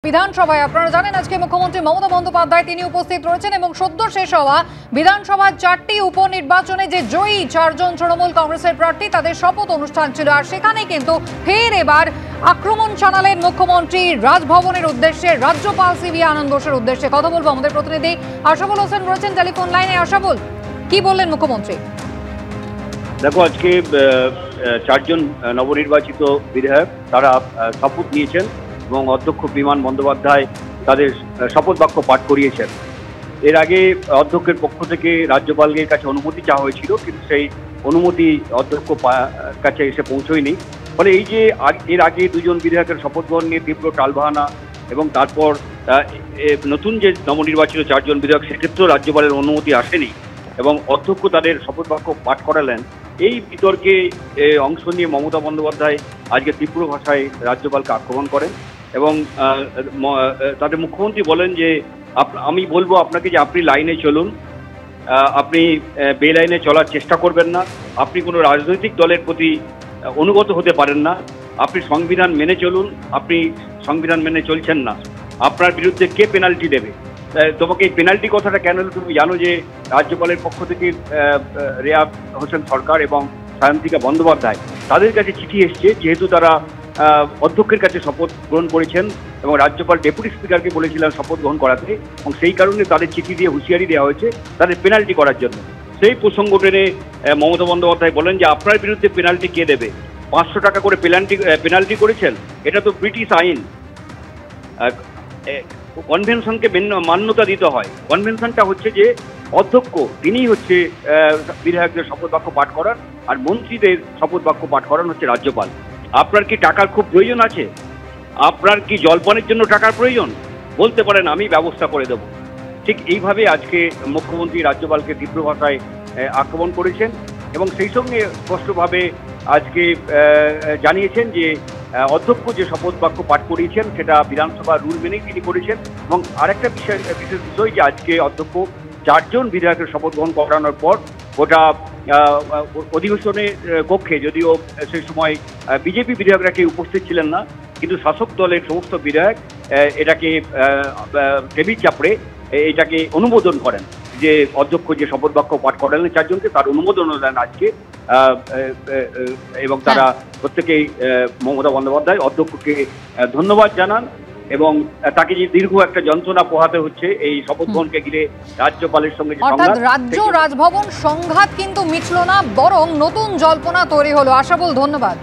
বিধানসভায়। আপনারা জানেন আজকে মুখ্যমন্ত্রী মমতা বন্দ্যোপাধ্যায় তিনি উপস্থিত রয়েছেন এবং সদ্য শেষ হওয়া বিধানসভার 4টি উপনির্বাচনে যে জয়ী 4 জন তৃণমূল কংগ্রেসের প্রার্থী তাদের শপথ অনুষ্ঠান ছিল। আর সেখানে কিন্তু ফের এবার আক্রমণ চালালেন মুখ্যমন্ত্রী রাজভবনের উদ্দেশ্যে, রাজ্যপাল সিবি আনন্দ বোসের উদ্দেশ্যে। কথা বলবো আমাদের প্রতিনিধি আশাবুল হোসেন রয়েছেন টেলিফোন লাইনে। আশাবুল, কি বললেন মুখ্যমন্ত্রী? দেখো, আজকে 4 জন নবনির্বাচিত বিধায়ক তারা শপথ নিয়েছেন এবং অধ্যক্ষ বিমান বন্দ্যোপাধ্যায় তাদের শপথ বাক্য পাঠ করিয়েছেন। এর আগে অধ্যক্ষের পক্ষ থেকে রাজ্যপালের কাছে অনুমতি চাওয়া হয়েছিল, কিন্তু সেই অনুমতি অধ্যক্ষ কাছে এসে পৌঁছয়নি। ফলে এই যে এর আগে 2 জন বিধায়কের শপথ গ্রহণ নিয়ে তীব্র টালবাহানা এবং তারপর নতুন যে নবনির্বাচিত 4 জন বিধায়ক সেক্ষেত্রেও রাজ্যপালের অনুমতি আসেনি এবং অধ্যক্ষ তাদের শপথ বাক্য পাঠ করালেন। এই বিতর্কে অংশ নিয়ে মমতা বন্দ্যোপাধ্যায় আজকে তীব্র ভাষায় রাজ্যপালকে আক্রমণ করেন এবং তাদের মুখ্যমন্ত্রী বলেন যে আমি বলবো আপনাকে যে আপনি লাইনে চলুন, আপনি বেলাইনে চলার চেষ্টা করবেন না, আপনি কোনো রাজনৈতিক দলের প্রতি অনুগত হতে পারেন না, আপনি সংবিধান মেনে চলুন, আপনি সংবিধান মেনে চলছেন না, আপনার বিরুদ্ধে কে পেনাল্টি দেবে? তোমাকে এই পেনাল্টি কথাটা কেন? তুমি জানো যে রাজ্যপালের পক্ষ থেকে রেয়া হোসেন সরকার এবং সায়ন্তিকা বন্দ্যোপাধ্যায় তাদের কাছে চিঠি এসছে, যেহেতু তারা অধ্যক্ষের কাছে শপথ গ্রহণ করেছেন এবং রাজ্যপাল ডেপুটি স্পিকারকে বলেছিলেন শপথ গ্রহণ করাতে, এবং সেই কারণে তাদের চিঠি দিয়ে হুঁশিয়ারি দেওয়া হয়েছে তাদের পেনাল্টি করার জন্য। সেই প্রসঙ্গ টেনে মমতা বন্দ্যোপাধ্যায় বলেন যে আপনার বিরুদ্ধে পেনাল্টি কে দেবে? 500 টাকা করে পেনাল্টি করেছেন, এটা তো ব্রিটিশ আইন। কনভেনশনকে মান্যতা দিতে হয়। কনভেনশনটা হচ্ছে যে অধ্যক্ষ তিনিই হচ্ছে বিধায়কদের শপথ বাক্য পাঠ করান, আর মন্ত্রীদের শপথ বাক্য পাঠ করান হচ্ছে রাজ্যপাল। আপনার কি টাকার খুব প্রয়োজন আছে? আপনার কি জলপানের জন্য টাকার প্রয়োজন? বলতে পারেন আমি ব্যবস্থা করে দেব। ঠিক এইভাবে আজকে মুখ্যমন্ত্রী রাজ্যপালকে তীব্র ভাষায় আক্রমণ করেছেন এবং সেই সঙ্গে স্পষ্টভাবে আজকে জানিয়েছেন যে অধ্যক্ষ যে শপথ বাক্য পাঠ করিয়েছেন সেটা বিধানসভার রুল মেনেই তিনি করেছেন। এবং আরেকটা বিশেষ বিষয় যে আজকে অধ্যক্ষ 4 জন বিধায়কের শপথ গ্রহণ করানোর পর গোটা অধিবেশনের কক্ষে, যদিও সেই সময় বিজেপি বিধায়করা কেউ উপস্থিত ছিলেন না, কিন্তু শাসক দলের সমস্ত বিধায়ক এটাকে টেবিল চাপড়ে এটাকে অনুমোদন করেন যে অধ্যক্ষ যে শপথ বাক্য পাঠ করালেন 4 জনকে তার অনুমোদন দেন আজকে, এবং তারা প্রত্যেকেই মমতা বন্দ্যোপাধ্যায় অধ্যক্ষকে ধন্যবাদ জানান এবং তাকে যে দীর্ঘ একটা যন্ত্রণা পোহাতে হচ্ছে এই শপথ গ্রহণকে ঘিরে রাজ্যপালের সঙ্গে যে অর্থাৎ রাজ্য রাজভবন সংঘাত কিন্তু মিটল না, বরং নতুন জল্পনা তৈরি হলো। আশাবুল, ধন্যবাদ।